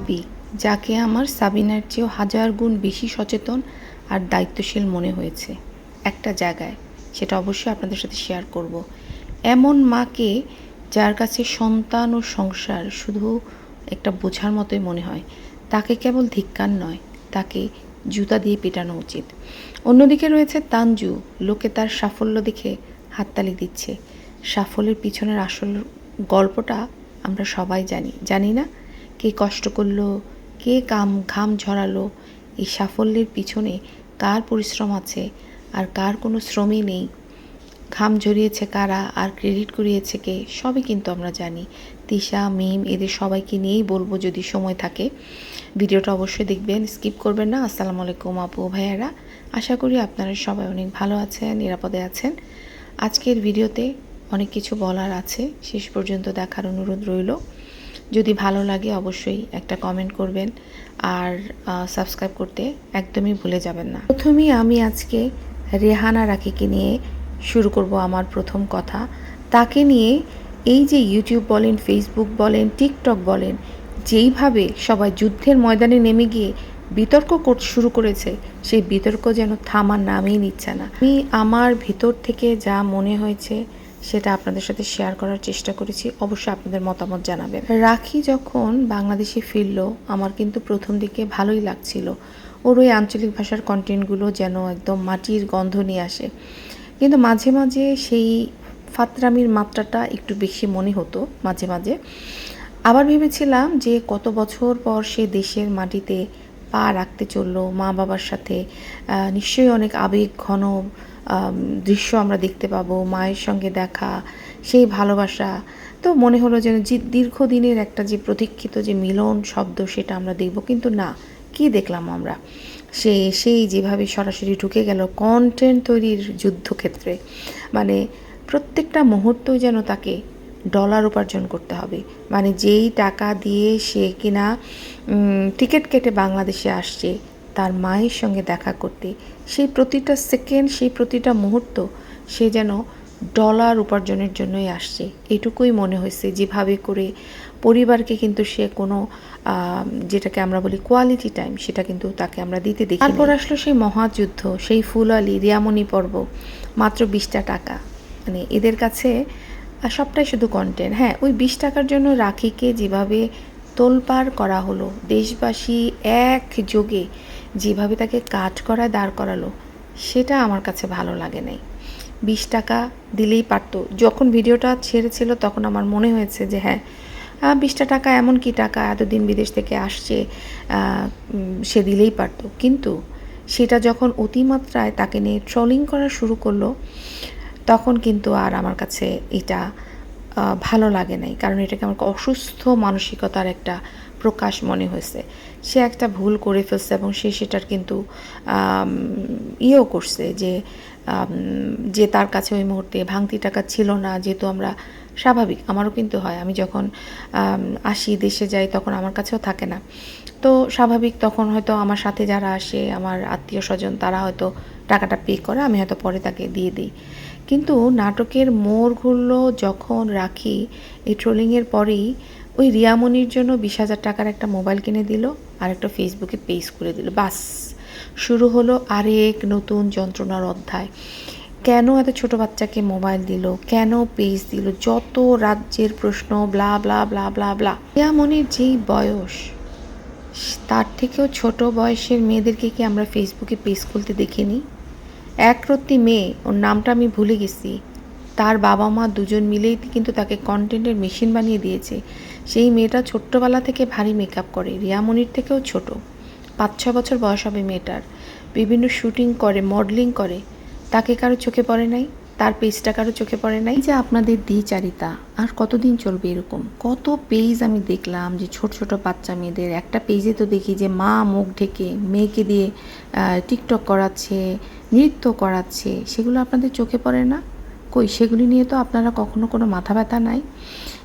ভাবি, যাকে আমার সাবিনার চেয়েও হাজার গুণ বেশি সচেতন আর দায়িত্বশীল মনে হয়েছে একটা জায়গায়, সেটা অবশ্যই আপনাদের সাথে শেয়ার করব। এমন মাকে যার কাছে সন্তান ও সংসার শুধু একটা বোঝার মতোই মনে হয়, তাকে কেবল ধিক্কার নয়, তাকে জুতা দিয়ে পেটানো উচিত। অন্যদিকে রয়েছে তানজু, লোকে তার সাফল্য দেখে হাততালি দিচ্ছে। সাফল্যের পিছনের আসল গল্পটা আমরা সবাই জানি না? কে কষ্ট করলো, কে ঘাম ঝরালো, এই সাফল্যের পিছনে কার পরিশ্রম আছে আর কার কোনো শ্রমই নেই, ঘাম ঝরিয়েছে কারা আর ক্রেডিট করিয়েছে কে, সবই কিন্তু আমরা জানি। তিশা, মিম, এদের সবাইকে নিয়েই বলবো যদি সময় থাকে। ভিডিওটা অবশ্যই দেখবেন, স্কিপ করবেন না। আসসালামু আলাইকুম আপু ভাইয়ারা, আশা করি আপনারা সবাই অনেক ভালো আছেন, নিরাপদে আছেন। আজকের ভিডিওতে অনেক কিছু বলার আছে, শেষ পর্যন্ত দেখার অনুরোধ রইল। যদি ভালো লাগে অবশ্যই একটা কমেন্ট করবেন আর সাবস্ক্রাইব করতে একদমই ভুলে যাবেন না। প্রথমেই আমি আজকে রেহানা রাখিকে নিয়ে শুরু করব আমার প্রথম কথা। তাকে নিয়ে এই যে ইউটিউব বলেন, ফেসবুক বলেন, টিকটক বলেন, যেইভাবে সবাই যুদ্ধের ময়দানে নেমে গিয়ে বিতর্ক শুরু করেছে, সেই বিতর্ক যেন থামার নামই নিচ্ছে না। আমি আমার ভিতর থেকে যা মনে হয়েছে সেটা আপনাদের সাথে শেয়ার করার চেষ্টা করেছি, অবশ্যই আপনাদের মতামত জানাবেন। রাখি যখন বাংলাদেশে ফিরল, আমার কিন্তু প্রথম দিকে ভালোই লাগছিল। ওর ওই আঞ্চলিক ভাষার কন্টেন্টগুলো যেন একদম মাটির গন্ধ নিয়ে আসে, কিন্তু মাঝে মাঝে সেই ফাতরামির মাত্রাটা একটু বেশি মনে হতো মাঝে মাঝে। আবার ভেবেছিলাম যে কত বছর পর সে দেশের মাটিতে পা রাখতে চললো, মা বাবার সাথে নিশ্চয়ই অনেক আবেগ ঘন দৃশ্য আমরা দেখতে পাবো, মায়ের সঙ্গে দেখা, সেই ভালোবাসা। তো মনে হলো যেন যে দীর্ঘদিনের একটা যে প্রতীক্ষিত যে মিলন শব্দ সেটা আমরা দেখব, কিন্তু না, কি দেখলাম আমরা? সেই যেভাবে সরাসরি ঢুকে গেল কন্টেন্ট তৈরির যুদ্ধক্ষেত্রে। মানে প্রত্যেকটা মুহূর্তই যেন তাকে ডলার উপার্জন করতে হবে। মানে যেই টাকা দিয়ে সে কিনা টিকিট কেটে বাংলাদেশে আসছে তার মায়ের সঙ্গে দেখা করতে, সেই প্রতিটা সেকেন্ড, সেই প্রতিটা মুহূর্ত সে যেন ডলার উপার্জনের জন্যই আসছে, এটুকুই মনে হয়েছে। যেভাবে করে পরিবারকে কিন্তু সে কোনো যেটাকে আমরা বলি কোয়ালিটি টাইম, সেটা কিন্তু তাকে আমরা দিতে দেখি। তারপর আসলো সেই মহাযুদ্ধ, সেই ফুলালি রিয়ামণি পর্ব, মাত্র 20টা টাকা। মানে এদের কাছে সবটাই শুধু কন্টেন্ট। হ্যাঁ, ওই 20 টাকার জন্য রাখিকে যেভাবে তোলপাড় করা হলো, দেশবাসী এক যোগে যেভাবে তাকে কাজ করায় দাঁড় করালো, সেটা আমার কাছে ভালো লাগে নাই। 20 টাকা দিলেই পারতো। যখন ভিডিওটা ছেড়েছিল তখন আমার মনে হয়েছে যে হ্যাঁ, 20টা টাকা এমন কি টাকা, এতদিন বিদেশ থেকে আসছে, সে দিলেই পারতো। কিন্তু সেটা যখন অতিমাত্রায় তাকে নিয়ে ট্রলিং করা শুরু করলো, তখন কিন্তু আর আমার কাছে এটা ভালো লাগে নাই। কারণ এটাকে আমার অসুস্থ মানসিকতার একটা প্রকাশ মনে হয়েছে। সে একটা ভুল করে ফেলছে এবং সে সেটার কিন্তু ইয়েও করছে যে তার কাছে ওই মুহূর্তে ভাঙতি টাকা ছিল না। যেহেতু আমরা স্বাভাবিক, আমারও কিন্তু হয়, আমি যখন আসি দেশে যাই তখন আমার কাছেও থাকে না, তো স্বাভাবিক তখন হয়তো আমার সাথে যারা আসে, আমার আত্মীয় স্বজন, তারা হয়তো টাকাটা পে করে, আমি হয়তো পরে তাকে দিয়ে দিই। কিন্তু নাটকের মোড় ঘুরল যখন রাখি এই ট্রোলিংয়ের পরেই ওই রিয়ামণির জন্য 20,000 টাকার একটা মোবাইল কিনে দিল আর একটা ফেসবুকে পেজ করে দিল। বাস, শুরু হলো আরেক নতুন যন্ত্রণার অধ্যায়। কেন এত ছোট বাচ্চাকে মোবাইল দিল, কেন পেজ দিল, যত রাজ্যের প্রশ্ন, ব্লা ব্লা ব্লা ব্লা ব্লা। রিয়ামণির যেই বয়স, তার থেকেও ছোট বয়সের মেয়েদেরকে কি আমরা ফেসবুকে পেজ খুলতে দেখিনি? একরত্তি মেয়ে, ওর নামটা আমি ভুলে গেছি, তার বাবা মা দুজন মিলেই কিন্তু তাকে কন্টেন্টের মেশিন বানিয়ে দিয়েছে। সেই মেয়েটা ছোট্টবেলা থেকে ভারী মেকআপ করে, রিয়ামণির থেকেও ছোট, 5-6 বছর বয়স হবে মেয়েটার। বিভিন্ন শুটিং করে, মডেলিং করে, তাকে কারো চোখে পড়ে নাই? তার পেজটা কারো চোখে পড়ে নাই? যে আপনাদের দ্বিচারিতা আর কতদিন চলবে এরকম? কত পেজ আমি দেখলাম যে ছোট ছোট বাচ্চা মেয়েদের, একটা পেজে তো দেখি যে মা মুখ ঢেকে মেয়েকে দিয়ে টিকটক করাচ্ছে, নৃত্য করাচ্ছে, সেগুলো আপনাদের চোখে পড়ে না? কই, সেগুলি নিয়ে তো আপনারা কখনো কোনো মাথা ব্যথা নাই।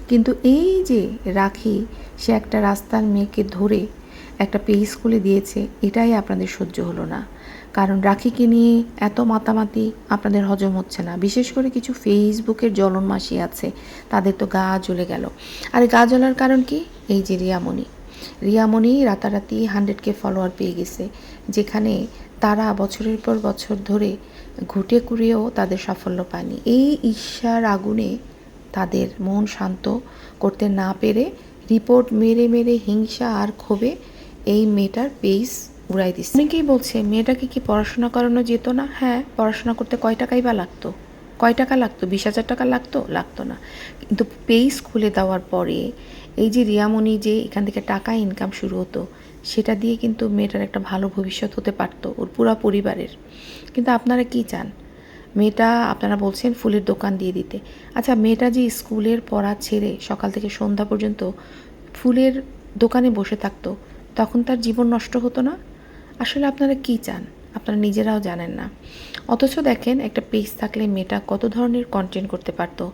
কিন্তু এই যে রাখি, সে একটা রাস্তার মেয়েকে ধরে একটা পেজ খুলে দিয়েছে, এটাই আপনাদের সহ্য হলো না। কারণ রাখিকে নিয়ে এত মাতামাতি আপনাদের হজম হচ্ছে না। বিশেষ করে কিছু ফেসবুকের জ্বলন মাসি আছে, তাদের তো গা জ্বলে গেল। আর গা জ্বলার কারণ কি? এই যে রিয়ামণি, রিয়ামণি রাতারাতি 100K ফলোয়ার পেয়ে গেছে, যেখানে তারা বছরের পর বছর ধরে ঘুটে কুড়িয়েও তাদের সাফল্য পায়নি। এই ঈর্ষার আগুনে তাদের মন শান্ত করতে না পেরে রিপোর্ট মেরে মেরে হিংসা আর ক্ষোভে এই মেয়েটার পেজ উড়াই দিচ্ছে। অনেকেই বলছে মেয়েটাকে কি পড়াশোনা করানো যেত না? হ্যাঁ, পড়াশোনা করতে কয় টাকাই বা লাগতো? কয় টাকা লাগতো? 20,000 টাকা লাগতো না। কিন্তু পেজ খুলে দেওয়ার পরে এই যে রিয়ামণি যে এখান থেকে টাকা ইনকাম শুরু হতো, সেটা দিয়ে কিন্তু মেয়েটার একটা ভালো ভবিষ্যৎ হতে পারতো, ওর পুরা পরিবারের। কিন্তু আপনারা কি চান? মেয়েটা, আপনারা বলছেন ফুলের দোকান দিয়ে দিতে। আচ্ছা, মেয়েটা যে স্কুলের পড়া ছেড়ে সকাল থেকে সন্ধ্যা পর্যন্ত ফুলের দোকানে বসে থাকতো, তখন তার জীবন নষ্ট হতো না? আসলে আপনারা কি চান আপনারা নিজেরাও জানেন না। অথচ দেখেন, একটা পেজ থাকলে মেয়েটা কত ধরনের কন্টেন্ট করতে পারতো।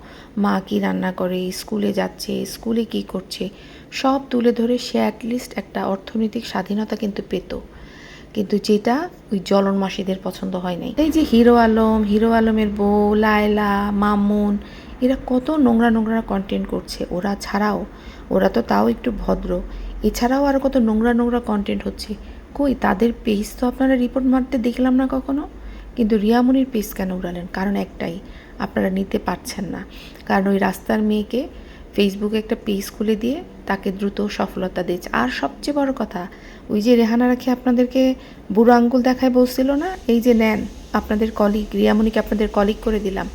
মা কি রান্না করে, স্কুলে যাচ্ছে, স্কুলে কি করছে, সব তুলে ধরে সে অ্যাটলিস্ট একটা অর্থনৈতিক স্বাধীনতা কিন্তু পেত। কিন্তু যেটা ওই জলন মাসিদের পছন্দ হয় নাই। এই যে হিরো আলমের বউ লায়লা, মামুন, এরা কত নোংরা নোংরা কন্টেন্ট করছে। ওরা ছাড়াও, ওরা তো তাও একটু ভদ্র, এছাড়াও আরও কত নোংরা নোংরা কন্টেন্ট হচ্ছে। কই তাদের পেজ তো আপনারা রিপোর্ট মারতে দেখলাম না কখনো। কিন্তু রিয়ামণির পেজ কেন উড়ালেন? কারণ একটাই, আপনারা নিতে পারছেন না। কারণ ওই রাস্তার মেয়েকে ফেসবুকে একটা পেজ খুলে দিয়ে তাকে দ্রুত সফলতা দিয়েছে। আর সবচেয়ে বড় কথা, ওই যে রেহানা রাখি আপনাদেরকে বুড়ো আঙ্গুল দেখায় বলছিল না, এই যে নেন আপনাদের কলিগ, রিয়ামণিকে আপনাদের কলিগ করে দিলাম,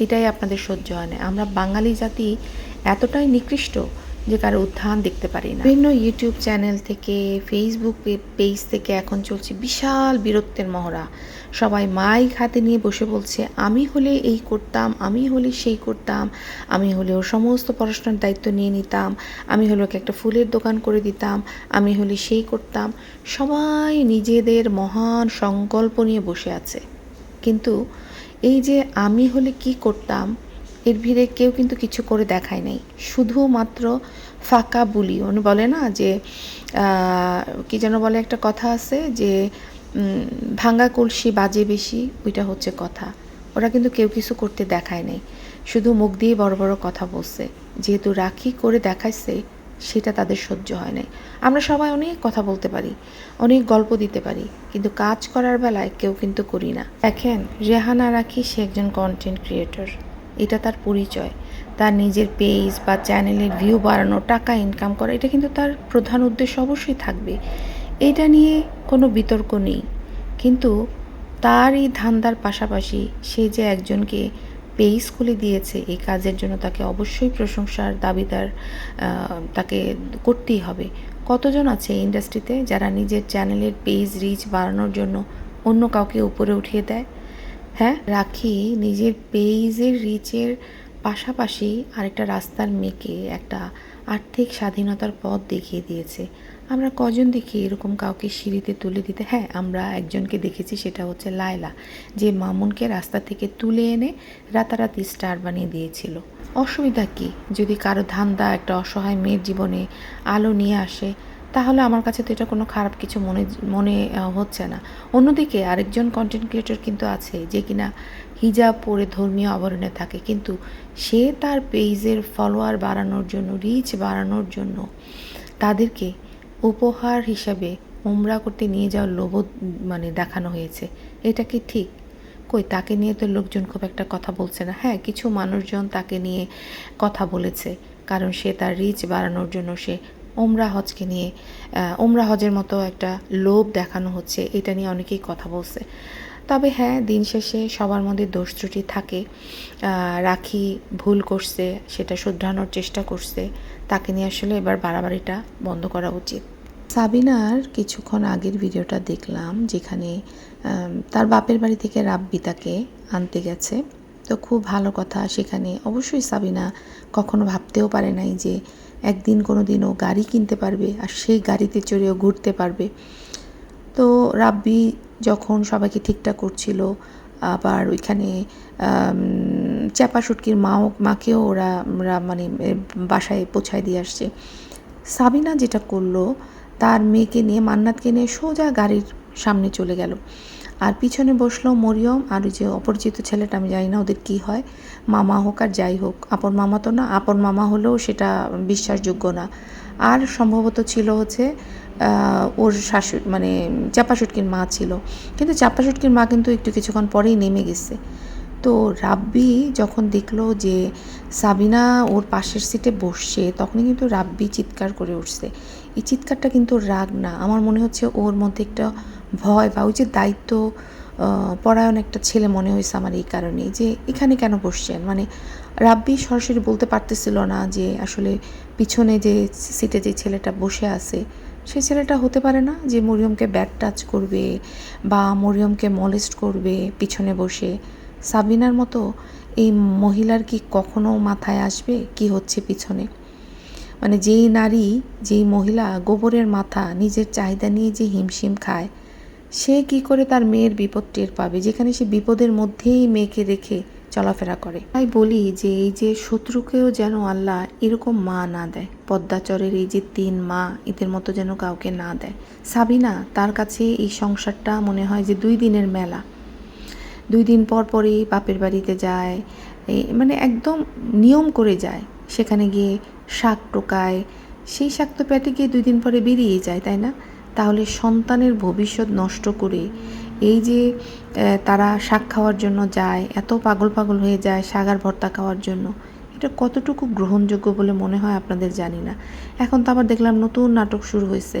এটাই আপনাদের সহ্য হয় না। আমরা বাঙালি জাতি এতটাই নিকৃষ্ট যে কারো উত্থান দেখতে পারি না। বিভিন্ন ইউটিউব চ্যানেল থেকে, ফেসবুক পেজ থেকে এখন চলছে বিশাল বীরত্বের মহড়া। সবাই মাইক হাতে নিয়ে বসে বলছে, আমি হলে এই করতাম, আমি হলে সেই করতাম, আমি হলে ওর সমস্ত পড়াশোনার দায়িত্ব নিয়ে নিতাম, আমি হলে ওকে একটা ফুলের দোকান করে দিতাম, আমি হলে সেই করতাম। সবাই নিজেদের মহান সংকল্প নিয়ে বসে আছে। কিন্তু এই যে আমি হলে কি করতাম, এর ভিড়ে কেউ কিন্তু কিছু করে দেখায় নাই। শুধুমাত্র ফাঁকা বুলি। উনি বলে না যে কি যেন বলে, একটা কথা আছে যে ভাঙা কলসি বাজে বেশি, ওইটা হচ্ছে কথা। ওরা কিন্তু কেউ কিছু করতে দেখায় নাই, শুধু মুখ দিয়ে বড় বড় কথা বলছে। যেহেতু রাখি করে দেখাইছে, সেটা তাদের সহ্য হয় নাই। আমরা সবাই অনেক কথা বলতে পারি, অনেক গল্প দিতে পারি, কিন্তু কাজ করার বেলায় কেউ কিন্তু করি না। দেখেন, রেহানা রাখি সে একজন কন্টেন্ট ক্রিয়েটর, এটা তার পরিচয়। তার নিজের পেজ বা চ্যানেলের ভিউ বাড়ানো, টাকা ইনকাম করা, এটা কিন্তু তার প্রধান উদ্দেশ্য অবশ্যই থাকবে, এটা নিয়ে কোনো বিতর্ক নেই। কিন্তু তার এই ধান্দার পাশাপাশি সে যে একজনকে পেজ খুলে দিয়েছে, এই কাজের জন্য তাকে অবশ্যই প্রশংসার দাবিদার তাকে করতেই হবে। কতজন আছে এই ইন্ডাস্ট্রিতে যারা নিজের চ্যানেলের পেজ রিচ বাড়ানোর জন্য অন্য কাউকে উপরে উঠিয়ে দেয়? হ্যাঁ, রাখি নিজের পেজের রিচের পাশাপাশি আরেকটা রাস্তার মেয়েকে একটা আর্থিক স্বাধীনতার পথ দেখিয়ে দিয়েছে। আমরা কজন দেখি এরকম কাউকে সিঁড়িতে তুলে দিতে? হ্যাঁ, আমরা একজনকে দেখেছি, সেটা হচ্ছে লায়লা, যে মামুনকে রাস্তা থেকে তুলে এনে রাতারাতি স্টার বানিয়ে দিয়েছিল। অসুবিধা কি যদি কারো ধান্দা একটা অসহায় মেয়ের জীবনে আলো নিয়ে আসে? তাহলে আমার কাছে তো এটা কোনো খারাপ কিছু মনে হচ্ছে না। অন্যদিকে আরেকজন কন্টেন্ট ক্রিয়েটর কিন্তু আছে যে কিনা হিজাব পরে ধর্মীয় আবরণে থাকে, কিন্তু সে তার পেজের ফলোয়ার বাড়ানোর জন্য, রিচ বাড়ানোর জন্য তাদেরকে উপহার হিসাবে উমরা করতে নিয়ে যাওয়ার লোভ দেখানো হয়েছে। এটা কি ঠিক? কই তাকে নিয়ে তো লোকজন খুব একটা কথা বলছে না। হ্যাঁ, কিছু মানুষজন তাকে নিয়ে কথা বলেছে, কারণ সে তার রিচ বাড়ানোর জন্য সে ওমরা হজের মতো একটা লোভ দেখানো হচ্ছে, এটা নিয়ে অনেকেই কথা বলছে। তবে হ্যাঁ, দিন শেষে সবার মধ্যে দোষ ত্রুটি থাকে। রাখি ভুল করছে, সেটা শুধরানোর চেষ্টা করছে, তাকে নিয়ে আসলে এবার বাড়াবাড়িটা বন্ধ করা উচিত। সাবিনার কিছুক্ষণ আগের ভিডিওটা দেখলাম, যেখানে তার বাপের বাড়ি থেকে রাব্বি তাকে আনতে গেছে। তো খুব ভালো কথা। সেখানে অবশ্যই সাবিনা কখনো ভাবতেও পারে নাই যে একদিন কোনো দিনও গাড়ি কিনতে পারবে আর সেই গাড়িতে চড়েও ঘুরতে পারবে। তো রাব্বি যখন সবাইকে ঠিকঠাক করছিল, আবার ওইখানে চ্যাপা শুটকির মাকেও ওরা বাসায় পৌঁছায় দিয়ে আসছে। সাবিনা যেটা করলো, তার মেয়েকে নিয়ে, মান্নাতকে নিয়ে সোজা গাড়ির সামনে চলে গেল। আর পিছনে বসলো মরিয়ম আর ওই যে অপরিচিত ছেলেটা, আমি জানি না ওদের কী হয়, মামা হোক আর যাই হোক, আপন মামা তো না, আপন মামা হলেও সেটা বিশ্বাসযোগ্য না। আর সম্ভবত ছিল হচ্ছে ওর শাশুড়ি, মানে চাপা শুটকির মা ছিল, কিন্তু চাপা শুটকির মা কিন্তু একটু কিছুক্ষণ পরেই নেমে গেছে। তো রাব্বি যখন দেখলো যে সাবিনা ওর পাশের সিটে বসছে, তখনই কিন্তু রাব্বি চিৎকার করে উঠছে। এই চিৎকারটা কিন্তু রাগ না, আমার মনে হচ্ছে ওর মধ্যে একটা ভয় বা ওই যে দায়িত্ব পরায়ণ একটা ছেলে মনে হয়েছে আমার এই কারণে, যে এখানে কেন বসছেন। মানে রাব্বি সরাসরি বলতে পারতেছিল না যে আসলে পিছনে যে সিটে যে ছেলেটা বসে আছে সেই ছেলেটা হতে পারে না যে মরিয়মকে ব্যাড টাচ করবে বা মরিয়মকে মলেস্ট করবে পিছনে বসে। সাবিনার মতো এই মহিলার কি কখনো মাথায় আসবে কি হচ্ছে পিছনে? মানে যেই নারী, যেই মহিলা গোবরের মাথা নিজের চাহিদা নিয়ে যে হিমশিম খায়, সে কি করে তার মেয়ের বিপদ টের পাবে, যেখানে সে বিপদের মধ্যেই মেয়েকে রেখে চলাফেরা করে। তাই বলি যে এই যে শত্রুকেও যেন আল্লাহ এরকম মা না দেয়, পদ্মাচরের এই যে 3 মা, এদের মতো যেন কাউকে না দেয়। সাবিনা, তার কাছে এই সংসারটা মনে হয় যে 2 দিনের মেলা। 2 দিন পর পরই বাপের বাড়িতে যায়, মানে একদম নিয়ম করে যায়, সেখানে গিয়ে শাক টোকায়, সেই শাক তো পেটে গিয়ে 2 দিন পরে বেরিয়ে যায়, তাই না? তাহলে সন্তানের ভবিষ্যৎ নষ্ট করে এই যে তারা শাক খাওয়ার জন্য যায়, এত পাগল পাগল হয়ে যায় শাক ভর্তা খাওয়ার জন্য, এটা কতটুকু গ্রহণযোগ্য বলে মনে হয় আপনাদের জানি না। এখন তো আবার দেখলাম নতুন নাটক শুরু হয়েছে,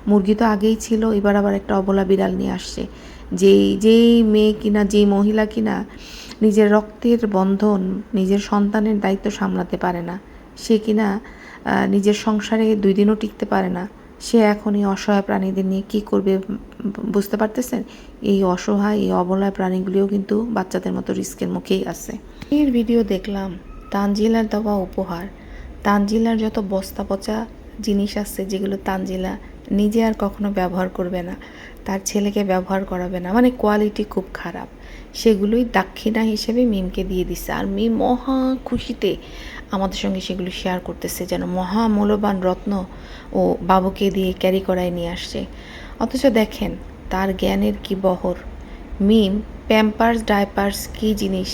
মুরগি তো আগেই ছিল, এবার আবার একটা অবলা বিড়াল নিয়ে আসছে। যেই মেয়ে কিনা, যেই মহিলা কিনা নিজের রক্তের বন্ধন, নিজের সন্তানের দায়িত্ব সামলাতে পারে না, সে কিনা নিজের সংসারে 2 দিনও টিকতে পারে না, সে এখন এই অসহায় প্রাণীদের নিয়ে কী করবে বুঝতে পারতেছেন? এই অসহায়, এই অবলায় প্রাণীগুলিও কিন্তু বাচ্চাদের মতো রিস্কের মুখেই আছে। এর ভিডিও দেখলাম তানজিলার দেওয়া উপহার, তানজিলার যত বস্তা পচা জিনিস আছে যেগুলো তানজিলা নিজে আর কখনো ব্যবহার করবে না, তার ছেলেকে ব্যবহার করাবে না, মানে কোয়ালিটি খুব খারাপ, সেগুলোই দাক্ষিণা হিসেবে মিমকে দিয়ে দিচ্ছে। আর মিম মহা খুশিতে আমাদের সঙ্গে সেগুলো শেয়ার করতেছে, যেন মহা মূল্যবান রত্ন ও বাবুকে দিয়ে ক্যারি করায় নিয়ে আসছে। অথচ দেখেন তার জ্ঞানের কি বহর, মিম প্যাম্পার্স ডাইপার্স কী জিনিস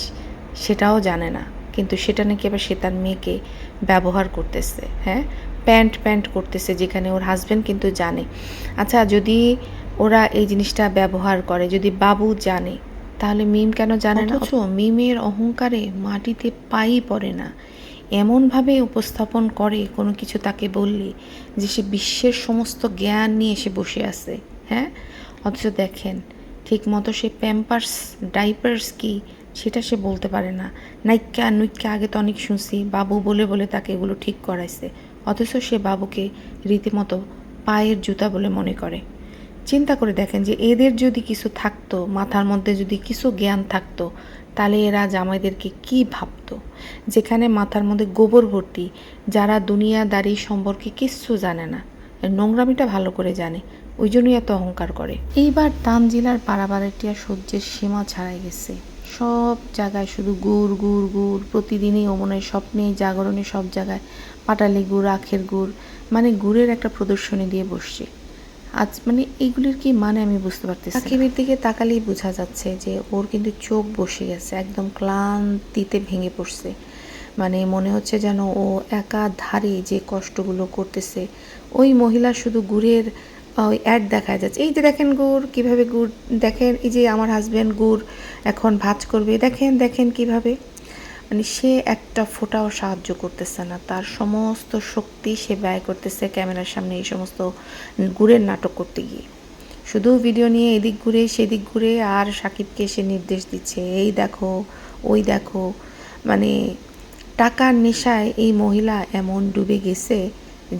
সেটাও জানে না, কিন্তু সেটা নাকি আবার সে তার মেয়েকে ব্যবহার করতেছে। হ্যাঁ, প্যান্ট করতেছে, যেখানে ওর হাজব্যান্ড কিন্তু জানে। আচ্ছা, যদি ওরা এই জিনিসটা ব্যবহার করে, যদি বাবু জানে, তাহলে মিম কেন জানে না? অথচ মিমের অহংকারে মাটিতে পাই পড়ে না, এমনভাবে উপস্থাপন করে কোনো কিছু তাকে বললে যে সে বিশ্বের সমস্ত জ্ঞান নিয়ে এসে বসে আছে। হ্যাঁ, অথচ দেখেন ঠিকমতো সে প্যাম্পার্স ডাইপার্স কি সেটা সে বলতে পারে না। নাইক্কা নুইক্কা আগে তো অনেক শুনছি, বাবু বলে বলে তাকে এগুলো ঠিক করাইছে, অথচ সে বাবুকে রীতিমতো পায়ের জুতা বলে মনে করে। চিন্তা করে দেখেন যে এদের যদি কিছু থাকতো, মাথার মধ্যে যদি কিছু জ্ঞান থাকতো, তাহলে এরা জামাইদেরকে কি ভাবতো, যেখানে মাথার মধ্যে গোবর ভর্তি, যারা দুনিয়াদারি সম্পর্কে কিচ্ছু জানে না, নোংরামিটা ভালো করে জানে, ওই জন্যই এত অহংকার করে। এইবার তানজিলার পাড়াবাড়িটিয়া সহ্যের সীমা ছাড়াই গেছে, সব জায়গায় শুধু গুড় গুড় গুড়, প্রতিদিনই ওমনের স্বপ্নে জাগরণে সব জায়গায় পাটালি গুড়, আখের গুড়, মানে গুড়ের একটা প্রদর্শনী দিয়ে বসছে। আজ মানে এইগুলির কি মানে আমি বুঝতে পারতেছি। সাকিবের দিকে তাকালেই বোঝা যাচ্ছে যে ওর কিন্তু চোখ বসে গেছে, একদম ক্লান্তিতে ভেঙে পড়ছে। মানে মনে হচ্ছে যেন ও একাধারে যে কষ্টগুলো করতেছে, ওই মহিলা শুধু গুড়ের ওই অ্যাড দেখা যাচ্ছে, এই যে দেখেন গুড় কীভাবে, গুড় দেখেন, এই যে আমার হাজব্যান্ড গুড় এখন ভাজ করবে, দেখেন দেখেন কীভাবে, মানে সে একটা ফোঁটাও সাহায্য করতেছে না, তার সমস্ত শক্তি সে ব্যয় করতেছে ক্যামেরার সামনে এই সমস্ত গুড়ের নাটক করতে গিয়ে, শুধু ভিডিও নিয়ে এদিক ঘুরে সেদিক ঘুরে, আর সাকিবকে সে নির্দেশ দিচ্ছে এই দেখো ওই দেখো। মানে টাকার নেশায় এই মহিলা এমন ডুবে গেছে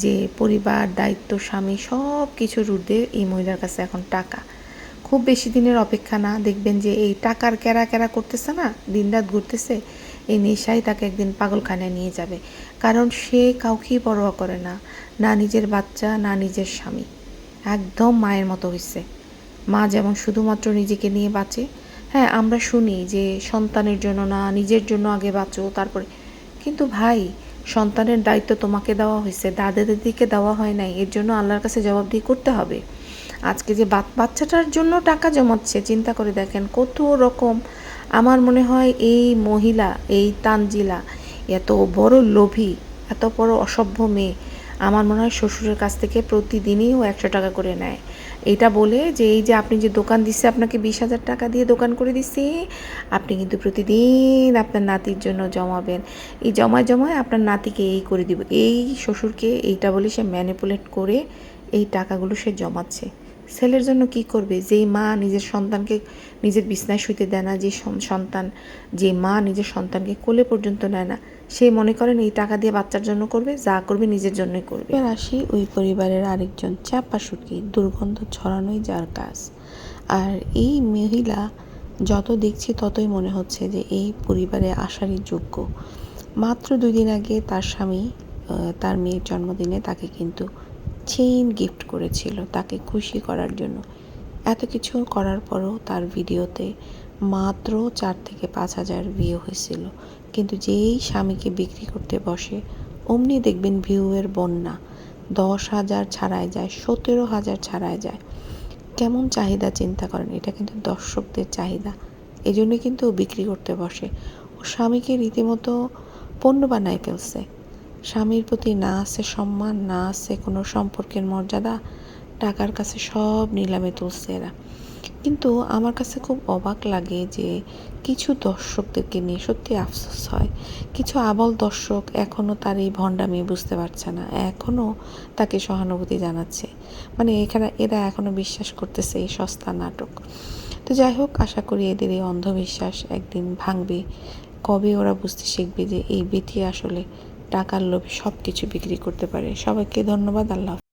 যে পরিবার, দায়িত্ব, স্বামী সব কিছুর ঊর্ধ্বে এই মহিলার কাছে এখন টাকা। খুব বেশি দিনের অপেক্ষা না, দেখবেন যে এই টাকার ক্যারা ক্যারা করতেছে না, দিনরাত ঘুরতেছে, এই নেশাই তাকে একদিন পাগলখানায় নিয়ে যাবে। কারণ সে কাউকেই পরোয়া করে না, না নিজের বাচ্চা, না নিজের স্বামী, একদম মায়ের মতো হয়েছে। মা যেমন শুধুমাত্র নিজেকে নিয়ে বাঁচে, হ্যাঁ আমরা শুনি যে সন্তানের জন্য না, নিজের জন্য আগে বাঁচো তারপরে, কিন্তু ভাই সন্তানের দায়িত্ব তোমাকে দেওয়া হয়েছে, দাদা দাদিকে দেওয়া হয় নাই, এর জন্য আল্লাহর কাছে জবাবদিহি করতে হবে। আজকে যে বাচ্চাটার জন্য টাকা জমাচ্ছে, চিন্তা করে দেখেন কত রকম। আমার মনে হয় এই মহিলা, এই তানজিলা এত বড় লোভী, এত বড় অসভ্য মেয়ে, আমার মনে হয় শ্বশুরের কাছ থেকে প্রতিদিনই ও 100 টাকা করে নেয়। এটা বলে যে এই যে আপনি যে দোকান দিচ্ছে, আপনাকে 20,000 টাকা দিয়ে দোকান করে দিচ্ছি, আপনি কিন্তু প্রতিদিন আপনার নাতির জন্য জমাবেন। এই জমায় জমায় আপনার নাতিকে এই করে দিব। এই শ্বশুরকে এইটা বলে সে ম্যানিপুলেট করে এই টাকাগুলো সে জমাচ্ছে। ছেলের জন্য কি করবে? যেই মা নিজের সন্তানকে নিজের বিছনায় শুইতে দেয় না, যে মা নিজের সন্তানকে কোলে পর্যন্ত নেয় না, সে মনে করেন এই টাকা দিয়ে বাচ্চার জন্য করবে, যা করবে নিজের জন্যই করবে। এবার আসি ওই পরিবারের আরেকজন চাপা শুটকি, দুর্গন্ধ ছড়ানোই যার কাজ। আর এই মহিলা যত দেখছি ততই মনে হচ্ছে যে এই পরিবারে আসারই যোগ্য। মাত্র 2 দিন আগে তার স্বামী তার মেয়ের জন্মদিনে তাকে কিন্তু চেইন গিফট করেছিল তাকে খুশি করার জন্য। এত কিছু করার পরও তার ভিডিওতে মাত্র 4 থেকে 5,000 ভিউ হয়েছিল। কিন্তু যেই স্বামীকে বিক্রি করতে বসে অমনি দেখবেন ভিউয়ের বন্যা, 10,000 ছাড়ায় যায়, 17,000 ছাড়ায় যায়। কেমন চাহিদা চিন্তা করেন, এটা কিন্তু দর্শকদের চাহিদা। এই জন্যই কিন্তু ও বিক্রি করতে বসে। ও স্বামীকে রীতিমতো পণ্য বানায় ফেলছে। স্বামীর প্রতি না আছে সম্মান, না আছে কোনো সম্পর্কের মর্যাদা, টাকার কাছে সব নিলামে তুলছে এরা। কিন্তু আমার কাছে খুব অবাক লাগে যে কিছু দর্শকদেরকে নিয়ে সত্যি আফসোস হয়। কিছু আবল দর্শক এখনও তার এই ভণ্ডামি বুঝতে পারছে না, এখনও তাকে সহানুভূতি জানাচ্ছে। মানে এরা এখনও বিশ্বাস করতেছে এই সস্তা নাটক। তো যাই হোক, আশা করি এদের এই অন্ধবিশ্বাস একদিন ভাঙবে। কবে ওরা বুঝতে শিখবে যে এই বেটি আসলে টাকার লোভে সব কিছু বিক্রি করতে পারে। সবাইকে ধন্যবাদ। আল্লাহ।